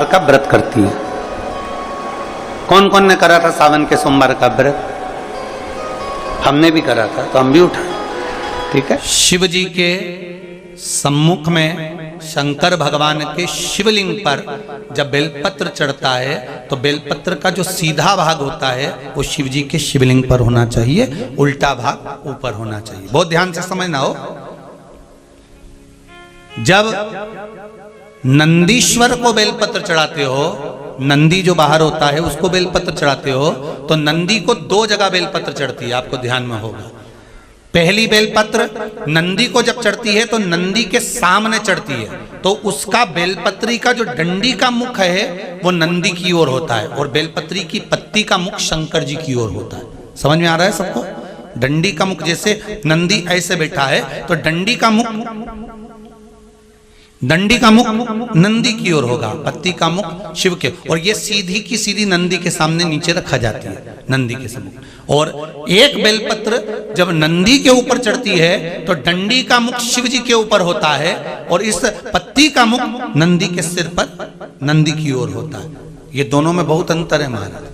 सोमवार का व्रत करती है। कौन कौन ने करा था सावन के सोमवार का व्रत? हमने भी करा था, तो हम भी उठाए। ठीक है। शिव जी के सम्मुख में शंकर भगवान के शिवलिंग पर जब बेलपत्र चढ़ता है तो बेलपत्र का जो सीधा भाग होता है वो शिव जी के शिवलिंग पर होना चाहिए, उल्टा भाग ऊपर होना चाहिए। बहुत ध्यान से समझना हो। जब नंदीश्वर को बेलपत्र चढ़ाते हो, नंदी जो बाहर होता है उसको बेलपत्र चढ़ाते हो, तो नंदी को दो जगह बेलपत्र चढ़ती है, आपको ध्यान में होगा। पहली बेलपत्र नंदी को जब चढ़ती है तो नंदी के सामने चढ़ती है, तो उसका बेलपत्री का जो डंडी का मुख है वो नंदी की ओर होता है और बेलपत्री की पत्ती का मुख शंकर जी की ओर होता है। समझ में आ रहा है सबको? डंडी का मुख, जैसे नंदी ऐसे बैठा है तो डंडी का मुख नंदी की ओर होगा, पत्ती का मुख शिव के, और ये सीधी की सीधी नंदी के सामने नीचे रखा जाती है, नंदी के सम्मुख। और एक बेलपत्र जब नंदी के ऊपर चढ़ती है तो डंडी का मुख शिव जी के ऊपर होता है और इस पत्ती का मुख नंदी के सिर पर नंदी की ओर होता है। ये दोनों में बहुत अंतर है महाराज।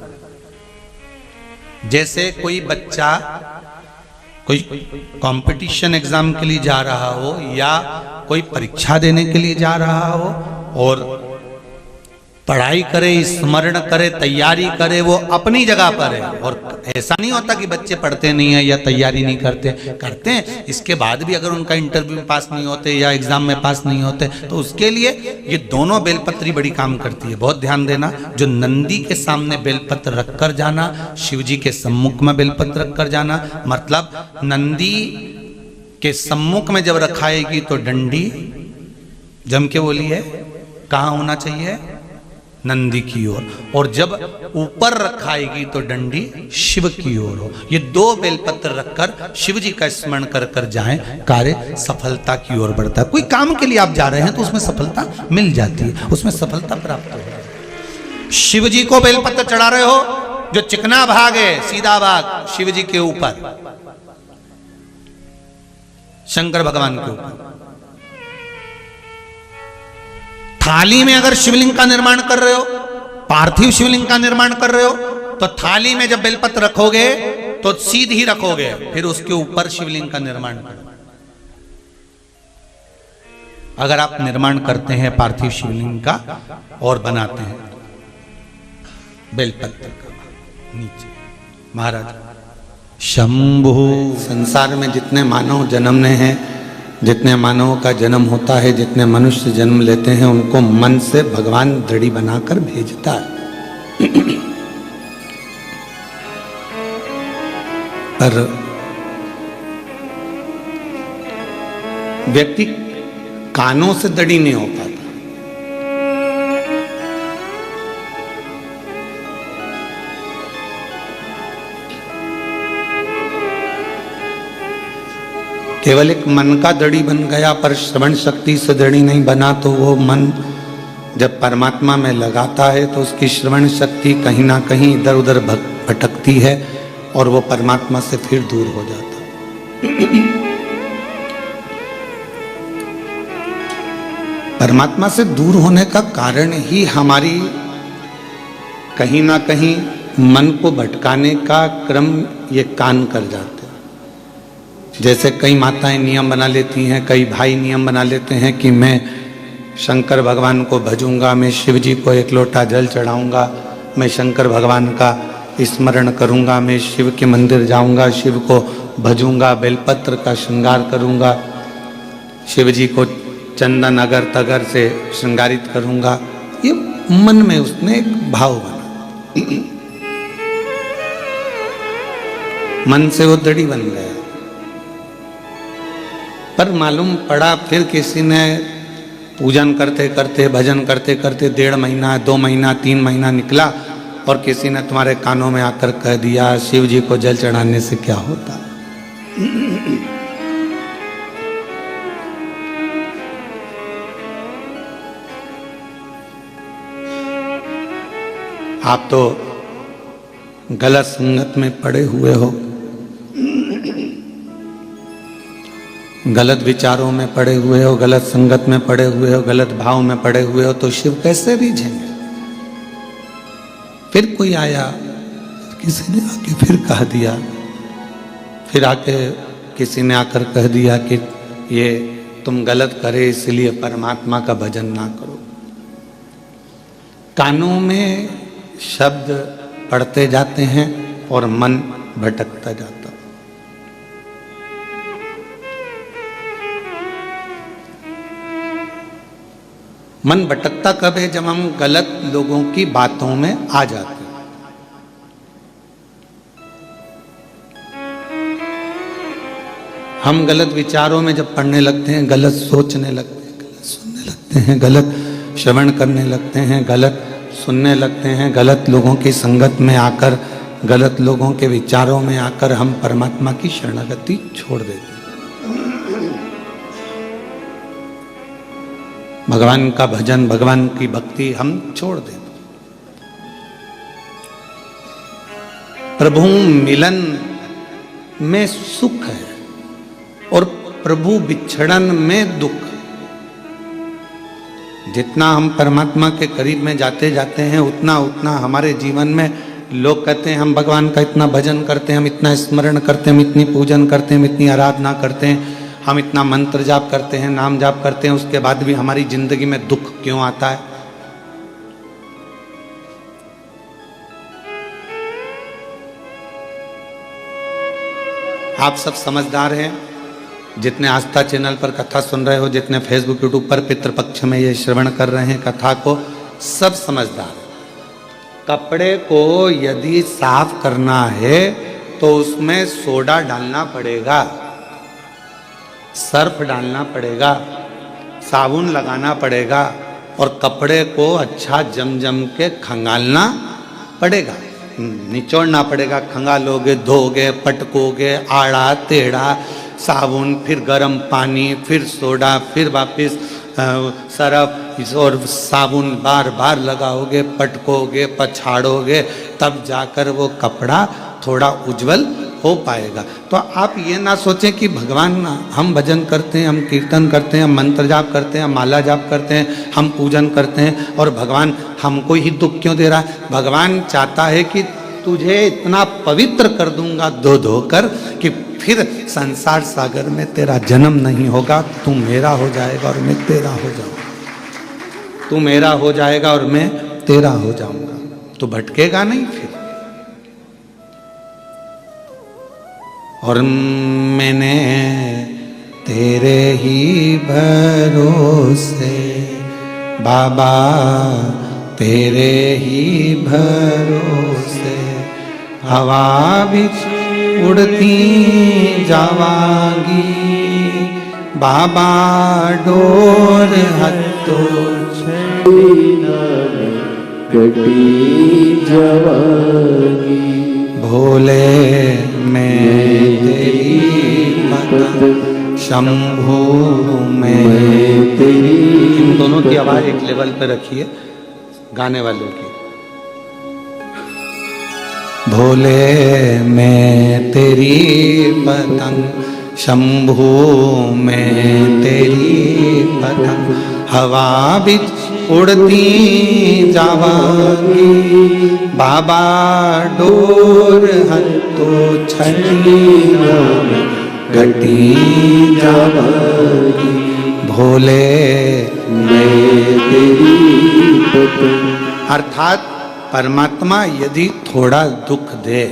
जैसे कोई बच्चा कोई कंपटीशन एग्जाम के लिए जा रहा हो या कोई परीक्षा देने के लिए जा रहा हो और पढ़ाई करे, स्मरण करे, तैयारी करे, वो अपनी जगह पर है। और ऐसा नहीं होता कि बच्चे पढ़ते नहीं है या तैयारी नहीं करते हैं। इसके बाद भी अगर उनका इंटरव्यू में पास नहीं होते या एग्जाम में पास नहीं होते तो उसके लिए ये दोनों बेलपत्री बड़ी काम करती है। बहुत ध्यान देना। जो नंदी के सामने बेलपत्र रखकर जाना, शिव जी के सम्मुख में बेलपत्र रखकर जाना, मतलब नंदी के सम्मुख में जब रखाएगी तो डंडी, जम के बोलिए, कहाँ होना चाहिए? नंदी की ओर। और जब ऊपर रखाएगी तो डंडी शिव की ओर हो। ये दो बेलपत्र रखकर शिव जी का स्मरण कर कर जाएं, कार्य सफलता की ओर बढ़ता है। कोई काम के लिए आप जा रहे हैं तो उसमें सफलता मिल जाती है, उसमें सफलता प्राप्त हो। शिव जी को बेलपत्र चढ़ा रहे हो, जो चिकना भाग है, सीधा भाग शिव जी के ऊपर, शंकर भगवान के ऊपर। थाली में अगर शिवलिंग का निर्माण कर रहे हो, पार्थिव शिवलिंग का निर्माण कर रहे हो, तो थाली में जब बेलपत्र रखोगे तो सीधी रखोगे, फिर उसके ऊपर शिवलिंग का निर्माण करो। अगर आप निर्माण करते हैं पार्थिव शिवलिंग का और बनाते हैं बेलपत्र का नीचे, महाराज शंभु। संसार में जितने मानव जन्मने हैं, जितने मानवों का जन्म होता है, जितने मनुष्य जन्म लेते हैं, उनको मन से भगवान दड़ी बनाकर भेजता है। पर व्यक्ति कानों से दड़ी नहीं हो पाता। केवल एक मन का दड़ी बन गया, पर श्रवण शक्ति से दड़ी नहीं बना। तो वो मन जब परमात्मा में लगाता है तो उसकी श्रवण शक्ति कहीं ना कहीं इधर उधर भटकती है और वो परमात्मा से फिर दूर हो जाता है। परमात्मा से दूर होने का कारण ही हमारी कहीं ना कहीं मन को भटकाने का क्रम ये कान कर जाते हैं। जैसे कई माताएं नियम बना लेती हैं, कई भाई नियम बना लेते हैं कि मैं शंकर भगवान को भजूंगा, मैं शिव जी को एक लोटा जल चढ़ाऊंगा, मैं शंकर भगवान का स्मरण करूंगा, मैं शिव के मंदिर जाऊंगा, शिव को भजूंगा, बेलपत्र का श्रृंगार करूंगा, शिव जी को चंदन अगर तगर से श्रृंगारित करूंगा। ये मन में उसने एक भाव बना, मन से वो दड़ी बन गया। पर मालूम पड़ा फिर किसी ने पूजन करते करते, भजन करते करते 1.5 महीना, 2 महीना, 3 महीना निकला और किसी ने तुम्हारे कानों में आकर कह दिया शिव जी को जल चढ़ाने से क्या होता। आप तो गलत संगत में पड़े हुए हो, गलत विचारों में पड़े हुए हो, गलत संगत में पड़े हुए हो, गलत भाव में पड़े हुए हो, तो शिव कैसे रिझेंगे? फिर कोई आया, किसी ने आके फिर कह दिया, फिर आके किसी ने आकर कह दिया कि ये तुम गलत करे इसलिए परमात्मा का भजन ना करो। कानों में शब्द पढ़ते जाते हैं और मन भटकता जाता। मन भटकता कब है? जब हम गलत लोगों की बातों में आ जाते हैं। हम गलत विचारों में जब पढ़ने लगते हैं, गलत सोचने लगते हैं, गलत सुनने लगते हैं, गलत श्रवण करने लगते हैं, गलत सुनने लगते हैं, गलत लोगों की संगत में आकर, गलत लोगों के विचारों में आकर हम परमात्मा की शरणागति छोड़ देते हैं। भगवान का भजन, भगवान की भक्ति हम छोड़ देते। प्रभु मिलन में सुख है और प्रभु बिछड़न में दुख। जितना हम परमात्मा के करीब में जाते जाते हैं उतना उतना हमारे जीवन में लोग कहते हैं हम भगवान का इतना भजन करते हैं, हम इतना स्मरण करते हैं, हम इतनी पूजन करते हैं, हम इतनी आराधना करते हैं, हम इतना मंत्र जाप करते हैं, नाम जाप करते हैं, उसके बाद भी हमारी जिंदगी में दुख क्यों आता है? आप सब समझदार हैं, जितने आस्था चैनल पर कथा सुन रहे हो, जितने फेसबुक यूट्यूब पर पितृपक्ष में ये श्रवण कर रहे हैं कथा को, सब समझदार हैं। कपड़े को यदि साफ करना है तो उसमें सोडा डालना पड़ेगा, सर्फ डालना पड़ेगा, साबुन लगाना पड़ेगा और कपड़े को अच्छा जम जम के खंगालना पड़ेगा, निचोड़ना पड़ेगा। खंगालोगे, धोगे, पटकोगे, आड़ा टेढ़ा, साबुन, फिर गर्म पानी, फिर सोडा, फिर वापस सरफ और साबुन बार बार लगाओगे, पटकोगे, पछाड़ोगे, तब जाकर वो कपड़ा थोड़ा उज्जवल हो पाएगा। तो आप ये ना सोचें कि भगवान, हम भजन करते हैं, हम कीर्तन करते हैं, हम मंत्र जाप करते हैं, हम माला जाप करते हैं, हम पूजन करते हैं और भगवान हमको ही दुख क्यों दे रहा है? भगवान चाहता है कि तुझे इतना पवित्र कर दूंगा धो धोकर कि फिर संसार सागर में तेरा जन्म नहीं होगा, तू मेरा हो जाएगा और मैं तेरा हो जाऊंगा, तू मेरा हो जाएगा और मैं तेरा हो जाऊंगा, तू भटकेगा नहीं फिर। और मैंने तेरे ही भरोसे बाबा, तेरे ही भरोसे हवा बिच उड़ती जावांगी, बाबा डोर हत्तो कटी जावांगी, भोले मैं तेरी पतंग, शंभू मैं तेरी। इन दोनों की आवाज एक लेवल पे रखिए गाने वालों की। भोले मैं तेरी पतंग, शंभू मैं तेरी पतंग, हवा बिच उड़ती जावांगी, बाबा डोर हत्तो छठी घटी जावांगी, भोले मैं तेरी पतंग। अर्थात परमात्मा यदि थोड़ा दुख दे,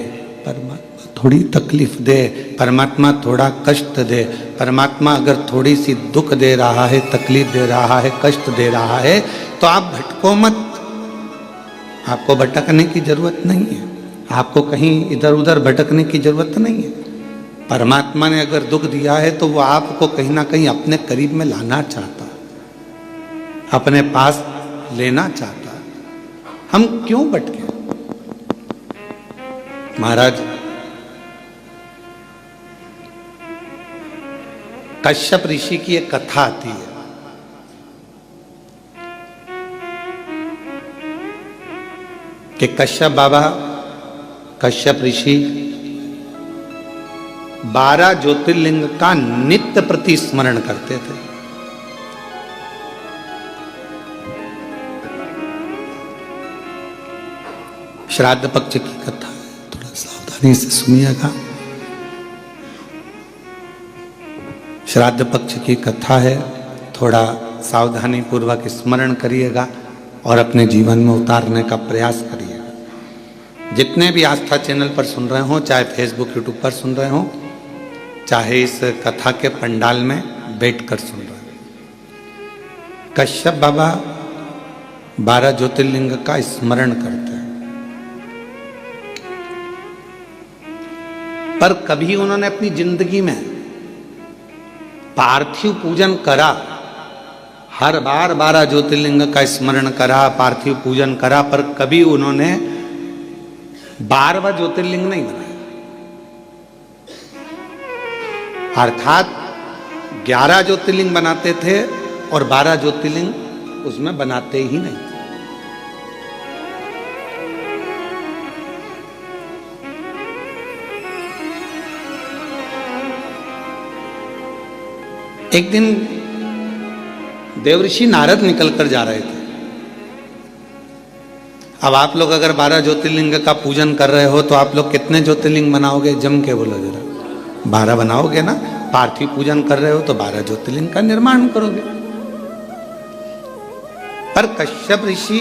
परमात्मा थोड़ी तकलीफ दे, परमात्मा थोड़ा कष्ट दे, परमात्मा अगर थोड़ी सी दुख दे रहा है, तकलीफ दे रहा है, कष्ट दे रहा है, तो आप भटको मत। आपको भटकने की जरूरत नहीं है, आपको कहीं इधर उधर भटकने की जरूरत नहीं है। परमात्मा ने अगर दुख दिया है तो वो आपको कहीं ना कहीं अपने करीब में लाना चाहता, अपने पास लेना चाहता। हम क्यों भटके? महाराज कश्यप ऋषि की एक कथा आती है। कि कश्यप बाबा, कश्यप ऋषि 12 ज्योतिर्लिंग का नित्य प्रति स्मरण करते थे। श्राद्ध पक्ष की कथा है, थोड़ा सावधानी से सुनिएगा। श्राद्ध पक्ष की कथा है, थोड़ा सावधानी पूर्वक स्मरण करिएगा और अपने जीवन में उतारने का प्रयास करिएगा। जितने भी आस्था चैनल पर सुन रहे हो, चाहे फेसबुक यूट्यूब पर सुन रहे हो, चाहे इस कथा के पंडाल में बैठकर सुन रहे हो, कश्यप बाबा 12 ज्योतिर्लिंग का स्मरण करते हैं, पर कभी उन्होंने अपनी जिंदगी में पार्थिव पूजन करा? हर बार 12 ज्योतिर्लिंग का स्मरण करा, पार्थिव पूजन करा, पर कभी उन्होंने 12वां ज्योतिर्लिंग नहीं बनाया। अर्थात 11 ज्योतिर्लिंग बनाते थे और 12 ज्योतिर्लिंग उसमें बनाते ही नहीं थे। एक दिन देवऋषि नारद निकलकर जा रहे थे। अब आप लोग अगर 12 ज्योतिर्लिंग का पूजन कर रहे हो तो आप लोग कितने ज्योतिर्लिंग बनाओगे? जम के बोलो जरा। 12 बनाओगे ना? पार्थिव पूजन कर रहे हो तो 12 ज्योतिर्लिंग का निर्माण करोगे। पर कश्यप ऋषि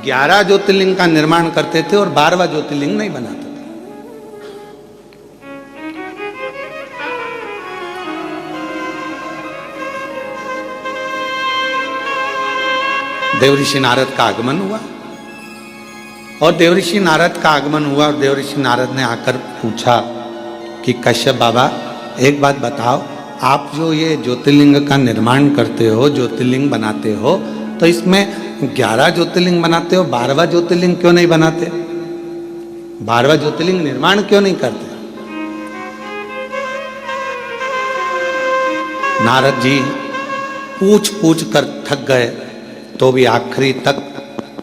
11 ज्योतिर्लिंग का निर्माण करते थे और 12वां ज्योतिर्लिंग नहीं बनाते थे। देवऋषि नारद का आगमन हुआ और देवऋषि नारद का आगमन हुआ और देवऋषि नारद ने आकर पूछा कि कश्यप बाबा एक बात बताओ, आप जो ये ज्योतिर्लिंग का निर्माण करते हो, ज्योतिर्लिंग बनाते हो, तो इसमें 11 ज्योतिर्लिंग बनाते हो, 12वां ज्योतिर्लिंग क्यों नहीं बनाते? 12वां ज्योतिर्लिंग निर्माण क्यों नहीं करते? नारद जी पूछ पूछ कर थक गए, तो भी आखिरी तक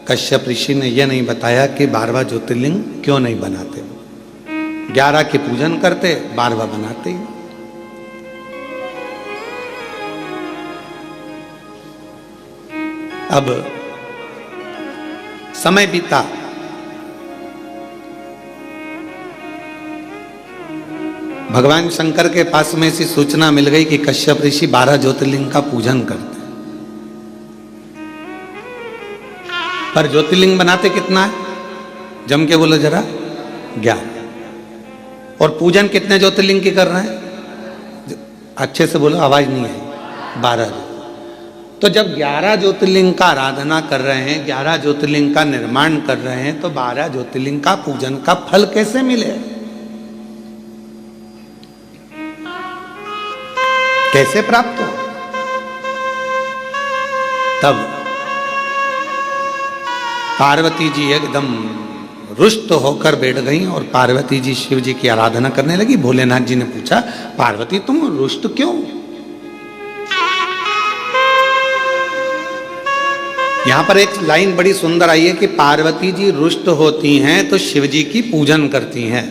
कश्यप ऋषि ने यह नहीं बताया कि 12वां ज्योतिर्लिंग क्यों नहीं बनाते। 11 के पूजन करते, 12वां बनाते ही। अब समय बीता, भगवान शंकर के पास में ऐसी सूचना मिल गई कि कश्यप ऋषि 12 ज्योतिर्लिंग का पूजन करते, पर ज्योतिर्लिंग बनाते कितना है? जम के बोलो जरा। 11। और पूजन कितने ज्योतिर्लिंग की कर रहे हैं? अच्छे से बोलो, आवाज नहीं आई। 12। तो जब 11 ज्योतिर्लिंग का आराधना कर रहे हैं, 11 ज्योतिर्लिंग का निर्माण कर रहे हैं, तो 12 ज्योतिर्लिंग का पूजन का फल कैसे मिले? कैसे प्राप्त हो? तब पार्वती जी एकदम रुष्ट होकर बैठ गई और पार्वती जी शिव जी की आराधना करने लगी। भोलेनाथ जी ने पूछा, पार्वती तुम रुष्ट क्यों? यहां पर एक लाइन बड़ी सुंदर आई है कि पार्वती जी रुष्ट होती हैं तो शिव जी की पूजन करती हैं।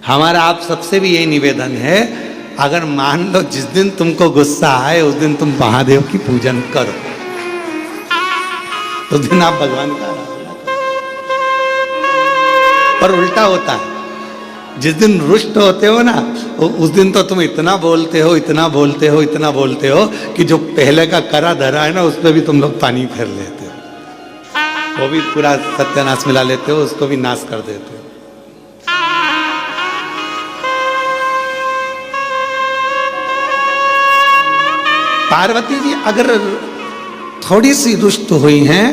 हमारा आप सबसे भी यही निवेदन है, अगर मान लो जिस दिन तुमको गुस्सा आए उस दिन तुम महादेव की पूजन करो, उस दिन आप भगवान का आराधना करो। पर उल्टा होता है, जिस दिन रुष्ट होते हो ना, उस दिन तो तुम इतना बोलते हो, इतना बोलते हो, इतना बोलते हो कि जो पहले का करा धरा है ना, उस पर भी तुम लोग पानी फेर लेते हो, वो भी पूरा सत्यानाश मिला लेते हो, उसको भी नाश कर देते हो। पार्वती जी अगर थोड़ी सी रुष्ट हुई हैं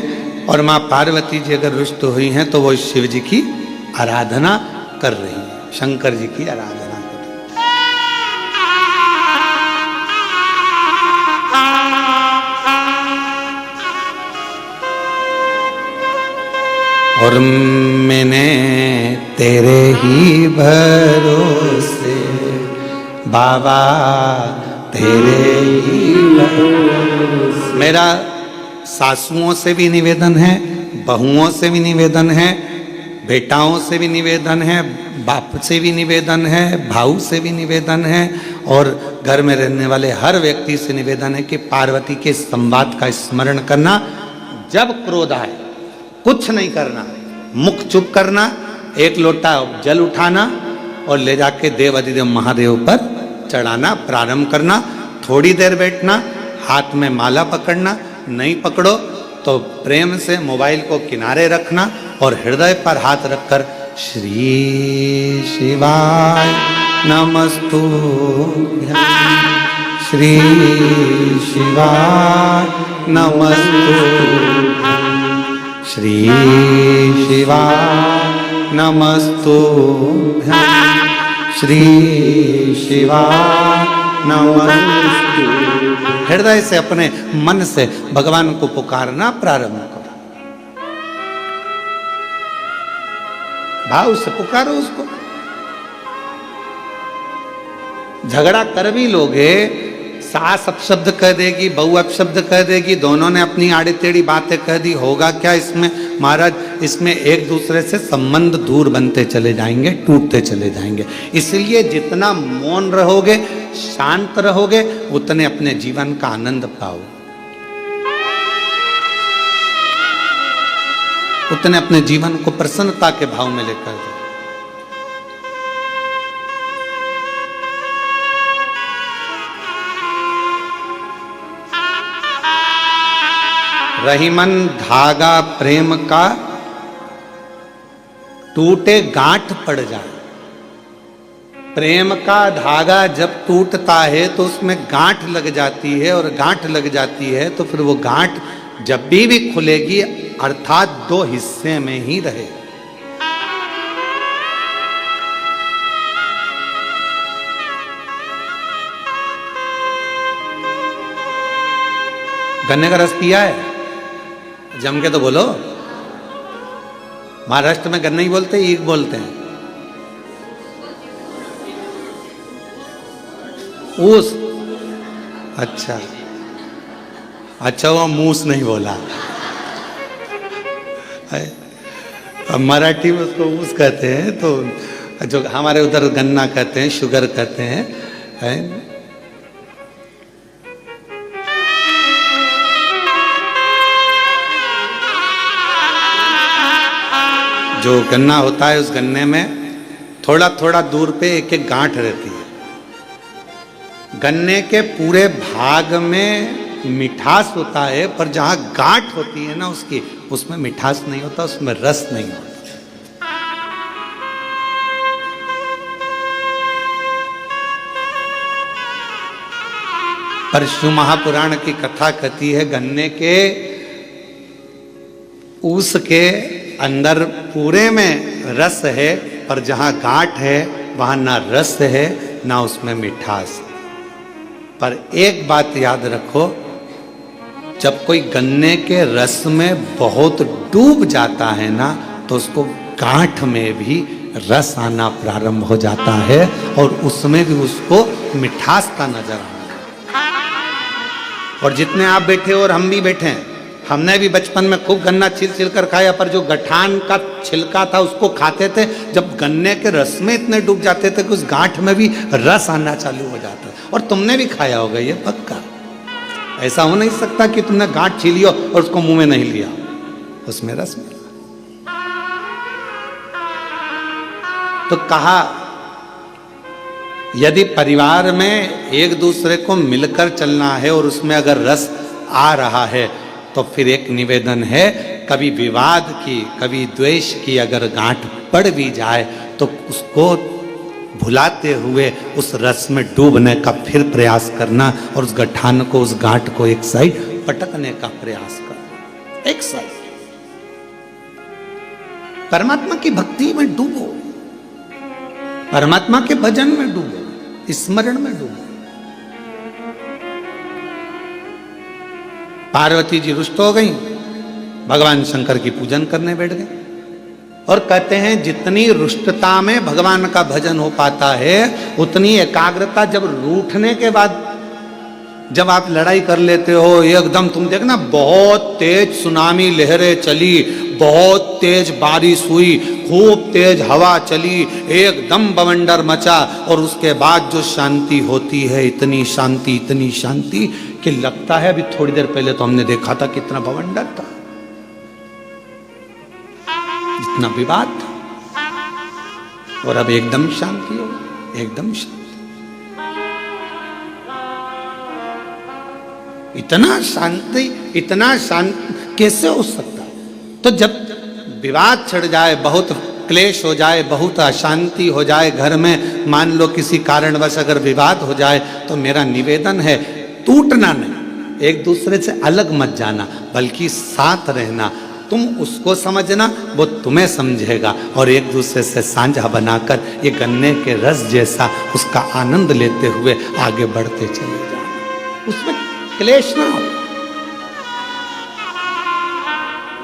और मां पार्वती जी अगर रुष्ट हुई हैं तो वो शिव जी की आराधना कर रही हैं, शंकर जी की आराधना कर रही हैं। और मैंने तेरे ही भरोसे बाबा, तेरे ही भरोसे। मेरा सासुओं से भी निवेदन है, बहुओं से भी निवेदन है, बेटाओं से भी निवेदन है, बाप से भी निवेदन है, भाऊ से भी निवेदन है, और घर में रहने वाले हर व्यक्ति से निवेदन है कि पार्वती के संवाद का स्मरण करना। जब क्रोध आए कुछ नहीं करना, मुख चुप करना, एक लोटा जल उठाना और ले जाके देव अधिदेव महादेव पर चढ़ाना प्रारंभ करना। थोड़ी देर बैठना, हाथ में माला पकड़ना, नहीं पकड़ो तो प्रेम से मोबाइल को किनारे रखना और हृदय पर हाथ रखकर श्री शिवाय नमस्तुभ्यं, श्री शिवाय नमस्तुभ्यं, श्री शिवाय नमस्तुभ्यं, श्री शिवाय नमस्तुभ्यं। हृदय से अपने मन से भगवान को पुकारना प्रारंभ करो। भाव से पुकारो उसको। झगड़ा कर भी लोगे, सास अपशब्द कह देगी, बहू अपशब्द कह देगी, दोनों ने अपनी आड़ी टेढ़ी बातें कह दी, होगा क्या इसमें महाराज? इसमें एक दूसरे से संबंध दूर बनते चले जाएंगे, टूटते चले जाएंगे। इसलिए जितना मौन रहोगे, शांत रहोगे, उतने अपने जीवन का आनंद पाओ, उतने अपने जीवन को प्रसन्नता के भाव में लेकर जाओ। रहीमन धागा प्रेम का टूटे गांठ पड़ जाए। प्रेम का धागा जब टूटता है तो उसमें गांठ लग जाती है, और गांठ लग जाती है तो फिर वो गांठ जब भी खुलेगी, अर्थात दो हिस्से में ही रहे। गन्ने का रस पिया है? जम के तो बोलो। महाराष्ट्र में गन्ना ही बोलते हैं, ईख बोलते हैं। ऊस? अच्छा अच्छा, वो मूस नहीं बोला। अब मराठी में उसको ऊस कहते हैं, तो जो हमारे उधर गन्ना कहते हैं, शुगर कहते हैं, है? जो गन्ना होता है, उस गन्ने में थोड़ा थोड़ा दूर पे एक एक गांठ रहती है। गन्ने के पूरे भाग में मिठास होता है, पर जहां गांठ होती है ना उसकी, उसमें मिठास नहीं होता, उसमें रस नहीं होता। पर शिव महापुराण की कथा कहती है, गन्ने के ऊस के अंदर पूरे में रस है, पर जहां गांठ है वहां ना रस है ना उसमें मिठास। पर एक बात याद रखो, जब कोई गन्ने के रस में बहुत डूब जाता है ना, तो उसको गांठ में भी रस आना प्रारंभ हो जाता है, और उसमें भी उसको मिठास का नजर आना। और जितने आप बैठे हो और हम भी बैठे हैं, हमने भी बचपन में खूब गन्ना छिल कर खाया, पर जो गठान का छिलका था उसको खाते थे। जब गन्ने के रस में इतने डूब जाते थे कि उस गांठ में भी रस आना चालू हो जाता। और तुमने भी खाया होगा ये पक्का। ऐसा हो नहीं सकता कि तुमने गांठ छीली हो और उसको मुंह में नहीं लिया, उसमें रस मिला। तो कहा, यदि परिवार में एक दूसरे को मिलकर चलना है और उसमें अगर रस आ रहा है, तो फिर एक निवेदन है, कभी विवाद की, कभी द्वेष की अगर गांठ पड़ भी जाए, तो उसको भुलाते हुए उस रस में डूबने का फिर प्रयास करना, और उस गठान को, उस गांठ को एक साइड पटकने का प्रयास करना, एक साइड। परमात्मा की भक्ति में डूबो, परमात्मा के भजन में डूबो, स्मरण में डूबो। पार्वती जी रुष्ट हो गई, भगवान शंकर की पूजन करने बैठ गए, और कहते हैं जितनी रुष्टता में भगवान का भजन हो पाता है, उतनी एकाग्रता जब रूठने के बाद, जब आप लड़ाई कर लेते हो एकदम, तुम देखना बहुत तेज सुनामी लहरें चली, बहुत तेज बारिश हुई, खूब तेज हवा चली, एकदम बवंडर मचा, और उसके बाद जो शांति होती है, इतनी शांति कि लगता है अभी थोड़ी देर पहले तो हमने देखा था कितना बवंडर था। न विवाद था, और अब एकदम शांति हो, एकदम शांति। इतना शांत कैसे हो सकता? तो जब विवाद छिड़ जाए, बहुत क्लेश हो जाए, बहुत अशांति हो जाए घर में, मान लो किसी कारणवश अगर विवाद हो जाए, तो मेरा निवेदन है टूटना नहीं, एक दूसरे से अलग मत जाना, बल्कि साथ रहना। तुम उसको समझना, वो तुम्हें समझेगा, और एक दूसरे से साझा बनाकर ये गन्ने के रस जैसा उसका आनंद लेते हुए आगे बढ़ते चले जाना, उसमें क्लेश ना हो।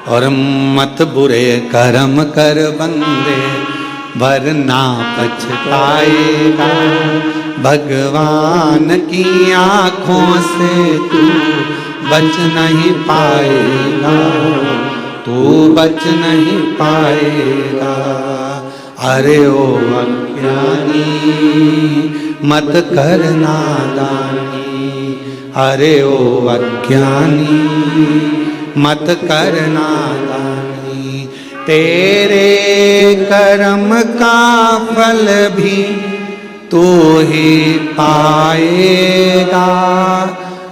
और मत बुरे कर्म कर बंदे, वरना पछताएगा, भगवान की आंखों से तू बच नहीं पाएगा, तू बच नहीं पाएगा। अरे ओ अज्ञानी मत कर नादानी, अरे ओ अज्ञानी मत कर नादानी, तेरे कर्म का फल भी तू ही पाएगा,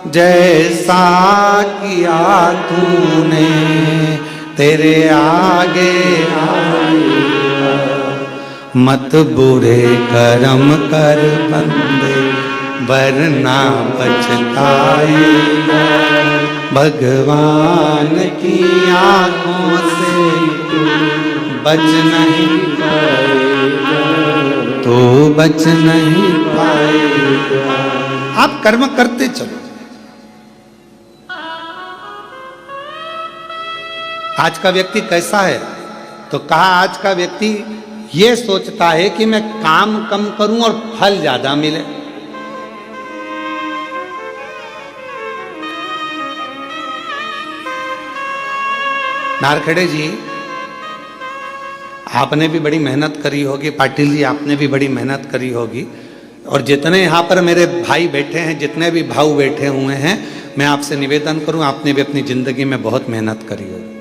जैसा किया तूने तेरे आगे आएगा। मत बुरे कर्म कर बंदे, वरना पछताएगा, भगवान की आंखों से तू बच नहीं पाएगा, तू बच नहीं पाएगा। आप कर्म करते चलो। आज का व्यक्ति कैसा है? तो कहा आज का व्यक्ति ये सोचता है कि मैं काम कम करूं और फल ज्यादा मिले। नारखेड़े जी, आपने भी बड़ी मेहनत करी होगी, पाटिल जी आपने भी बड़ी मेहनत करी होगी, और जितने यहाँ पर मेरे भाई बैठे हैं, जितने भी भाऊ बैठे हुए हैं, मैं आपसे निवेदन करूं, आपने भी अपनी जिंदगी में बहुत मेहनत करी होगी।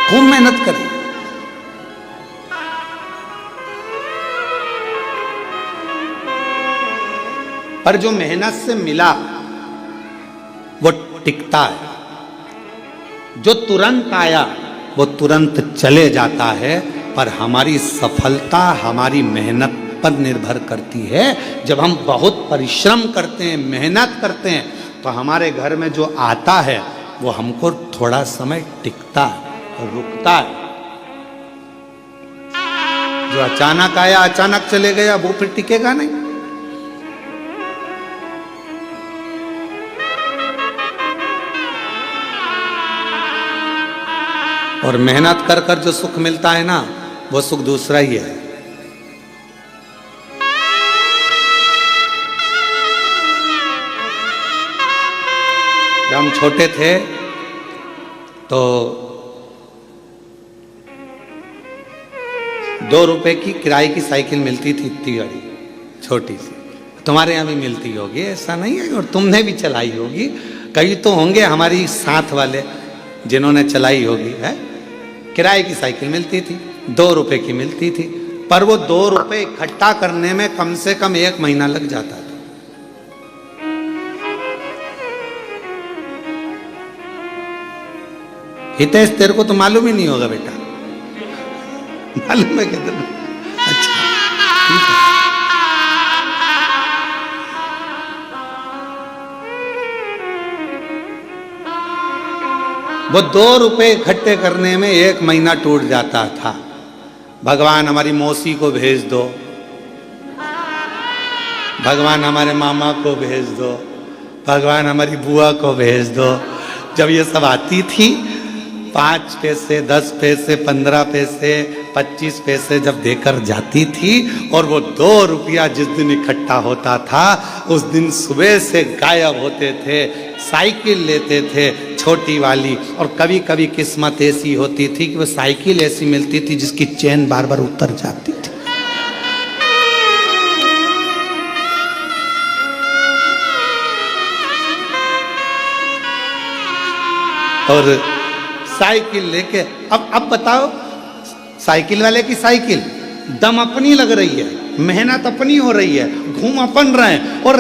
खूब मेहनत करी, पर जो मेहनत से मिला वो टिकता है, जो तुरंत आया वो तुरंत चले जाता है। पर हमारी सफलता हमारी मेहनत पर निर्भर करती है। जब हम बहुत परिश्रम करते हैं, मेहनत करते हैं, तो हमारे घर में जो आता है वो हमको थोड़ा समय टिकता है, रुकता है। जो अचानक आया अचानक चले गया वो फिर टिकेगा नहीं। और मेहनत कर कर जो सुख मिलता है ना, वो सुख दूसरा ही है। जब हम छोटे थे तो 2 रुपए की किराए की साइकिल मिलती थी, इतनी बड़ी छोटी सी। तुम्हारे यहाँ भी मिलती होगी, ऐसा नहीं है, और तुमने भी चलाई होगी। कई तो होंगे हमारी साथ वाले जिन्होंने चलाई होगी। है, किराए की साइकिल मिलती थी, 2 रुपए की मिलती थी, पर वो 2 रुपए इकट्ठा करने में कम से कम 1 महीना लग जाता था। हितेश, तेरे को तो मालूम ही नहीं होगा बेटा, मालूम है क्या तेरे? अच्छा, ठीक है। वो 2 रुपए इकट्ठे करने में 1 महीना टूट जाता था। भगवान हमारी मौसी को भेज दो, भगवान हमारे मामा को भेज दो, भगवान हमारी बुआ को भेज दो। जब ये सब आती थी, 5 पैसे, 10 पैसे, 15 पैसे, 25 पैसे जब देकर जाती थी, और वो 2 रुपया जिस दिन इकट्ठा होता था, उस दिन सुबह से गायब होते थे। साइकिल लेते थे छोटी वाली, और कभी कभी किस्मत ऐसी होती थी कि वो साइकिल ऐसी मिलती थी जिसकी चेन बार बार उतर जाती थी। और साइकिल लेके अब बताओ, साइकिल वाले की साइकिल दम अपनी लग रही है, मेहनत अपनी हो रही है, घूम अपन रहे हैं और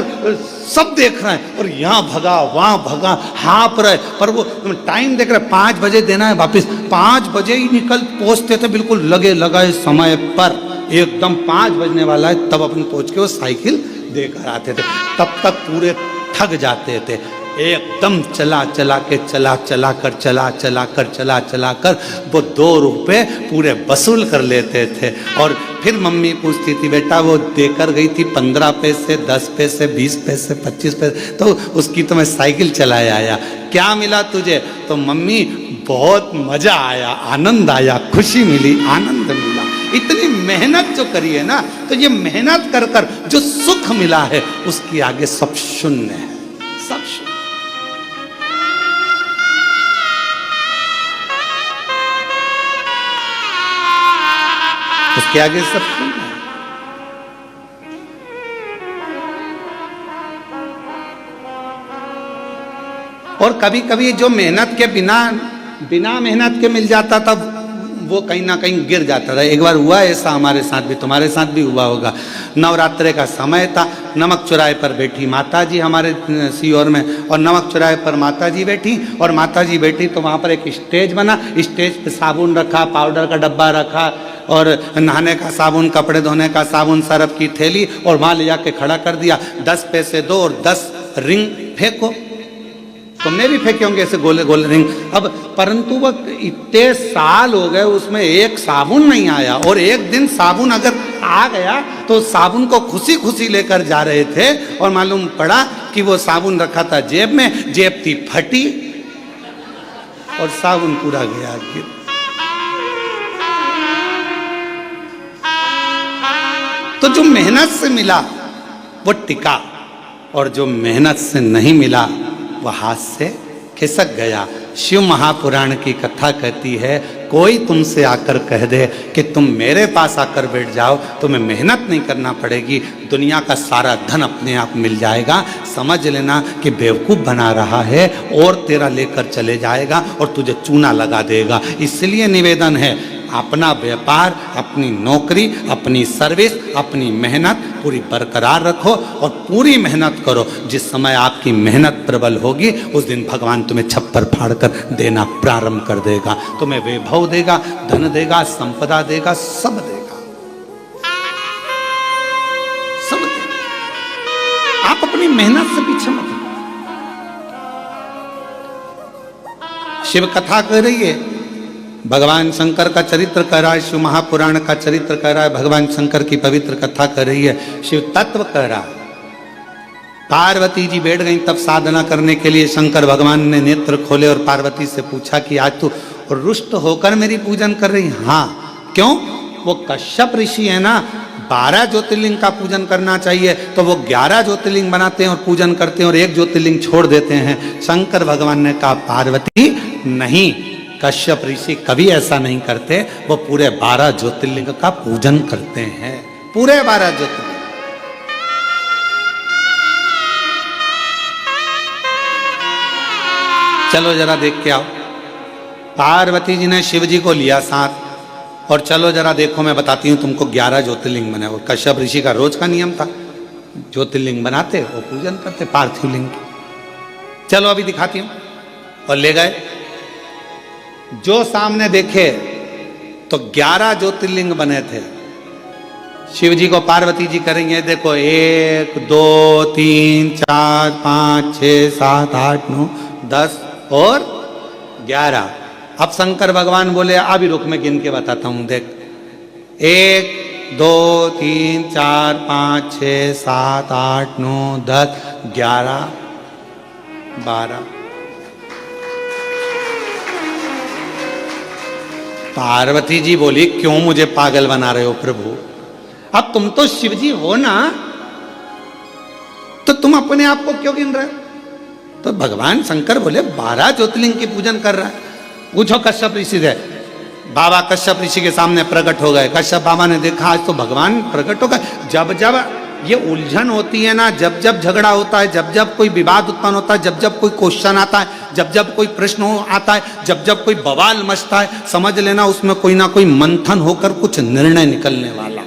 सब देख रहे हैं, और यहाँ भगा वहाँ भगा हाँप रहे, पर वो टाइम देख रहे 5 बजे देना है वापस, 5 बजे ही निकल पहुँचते थे बिल्कुल लगे लगाए समय पर, एकदम 5 बजने वाला है तब अपन पहुँच के वो साइकिल देकर आते थे। तब तक पूरे थक जाते थे, एकदम चला कर वो 2 रुपए पूरे वसूल कर लेते थे। और फिर मम्मी पूछती थी बेटा वो देकर गई थी 15 पैसे, 10 पैसे, 20 पैसे, 25 पैसे, तो उसकी तो मैं साइकिल चलाया आया, क्या मिला तुझे? तो मम्मी बहुत मजा आया, आनंद आया, खुशी मिली, आनंद मिला। इतनी मेहनत जो करी है ना, तो ये मेहनत कर कर जो सुख मिला है उसके आगे सब शून्य है, सब शून्य। उसके आगे सब शून्य है। और कभी कभी जो मेहनत के बिना मेहनत के मिल जाता था वो कहीं ना कहीं गिर जाता था। एक बार हुआ ऐसा हमारे साथ भी, तुम्हारे साथ भी हुआ होगा। नवरात्रे का समय था, नमक चौराहे पर बैठी माता जी हमारे सीहोर में, और नमक चौराहे पर माता जी बैठी, और माता जी बैठी तो वहाँ पर एक स्टेज बना, स्टेज पे साबुन रखा, पाउडर का डब्बा रखा, और नहाने का साबुन, कपड़े धोने का साबुन, सरफ की थैली, और वहाँ ले जाके खड़ा कर दिया, 10 पैसे दो और 10 रिंग फेंको। तुमने भी फेंके होंगे ऐसे गोले गोले रिंग। अब परंतु वह इतने साल हो गए उसमें एक साबुन नहीं आया, और एक दिन साबुन अगर आ गया तो साबुन को खुशी खुशी लेकर जा रहे थे, और मालूम पड़ा कि वो साबुन रखा था जेब में, जेब थी फटी और साबुन पूरा गया गिर। तो जो मेहनत से मिला वो टिका, और जो मेहनत से नहीं मिला वह हाथ से खिसक गया। शिव महापुराण की कथा कहती है, कोई तुमसे आकर कह दे कि तुम मेरे पास आकर बैठ जाओ, तुम्हें मेहनत नहीं करना पड़ेगी, दुनिया का सारा धन अपने आप मिल जाएगा, समझ लेना कि बेवकूफ़ बना रहा है और तेरा लेकर चले जाएगा और तुझे चूना लगा देगा। इसलिए निवेदन है, अपना व्यापार, अपनी नौकरी, अपनी सर्विस, अपनी मेहनत पूरी बरकरार रखो और पूरी मेहनत करो। जिस समय आपकी मेहनत प्रबल होगी उस दिन भगवान तुम्हें छप्पर फाड़ कर देना प्रारंभ कर देगा, तुम्हें वैभव देगा, धन देगा, संपदा देगा, सब देगा, सब देगा। आप अपनी मेहनत से पीछे मत। शिव कथा कह रही है, भगवान शंकर का चरित्र कह रहा है, शिव महापुराण का चरित्र कह रहा है, भगवान शंकर की पवित्र कथा कर रही है, शिव तत्व कह रहा है। पार्वती जी बैठ गई तब साधना करने के लिए, शंकर भगवान ने नेत्र खोले और पार्वती से पूछा कि आज तू रुष्ट होकर मेरी पूजन कर रही? हाँ। क्यों? वो कश्यप ऋषि है ना, 12 ज्योतिर्लिंग का पूजन करना चाहिए, तो वो 11 ज्योतिर्लिंग बनाते हैं और पूजन करते हैं और 1 ज्योतिर्लिंग छोड़ देते हैं। शंकर भगवान ने कहा पार्वती नहीं, कश्यप ऋषि कभी ऐसा नहीं करते, वो पूरे 12 ज्योतिर्लिंग का पूजन करते हैं, पूरे 12 ज्योतिर्लिंग। चलो जरा देख के आओ। पार्वती जी ने शिव जी को लिया साथ, और चलो जरा देखो मैं बताती हूँ तुमको 11 ज्योतिर्लिंग बने। वो कश्यप ऋषि का रोज का नियम था, ज्योतिर्लिंग बनाते वो पूजन करते पार्थिव लिंग की। चलो अभी दिखाती हूँ। और ले गए, जो सामने देखे तो 11 ज्योतिर्लिंग बने थे। शिव जी को पार्वती जी करेंगे, देखो 1 2 3 4 5 6 7 8 9 10 और 11। अब शंकर भगवान बोले अभी रुक, मैं गिन के बताता हूं, देख 1 2 3 4 5 6 7 8 9 10 11 12। पार्वती जी बोली क्यों मुझे पागल बना रहे हो प्रभु, अब तुम तो शिव जी हो ना, तो तुम अपने आप को क्यों गिन रहे हो? तो भगवान शंकर बोले 12 ज्योतिर्लिंग की पूजन कर रहा है। पूछो कश्यप ऋषि से। बाबा कश्यप ऋषि के सामने प्रकट हो गए। कश्यप बाबा ने देखा आज तो भगवान प्रकट हो गए। जब जब ये उलझन होती है ना, जब जब झगड़ा होता है, जब जब कोई विवाद उत्पन्न होता है, जब जब कोई क्वेश्चन आता है, जब जब कोई प्रश्न आता है, जब जब कोई बवाल मचता है, समझ लेना उसमें कोई ना कोई मंथन होकर कुछ निर्णय निकलने वाला।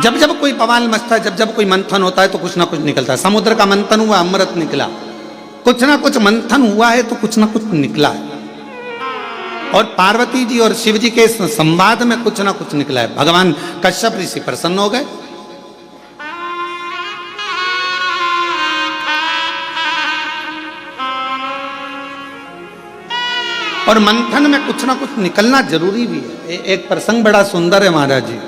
जब जब कोई बवाल मचता है, जब जब कोई मंथन होता है तो कुछ ना कुछ निकलता है। समुद्र का मंथन हुआ, अमृत निकला। कुछ ना कुछ मंथन हुआ है तो कुछ ना कुछ निकला है। और पार्वती जी और शिव जी के संवाद में कुछ ना कुछ निकला है। भगवान कश्यप ऋषि प्रसन्न हो गए। और मंथन में कुछ ना कुछ निकलना जरूरी भी है। एक प्रसंग बड़ा सुंदर है महाराज जी।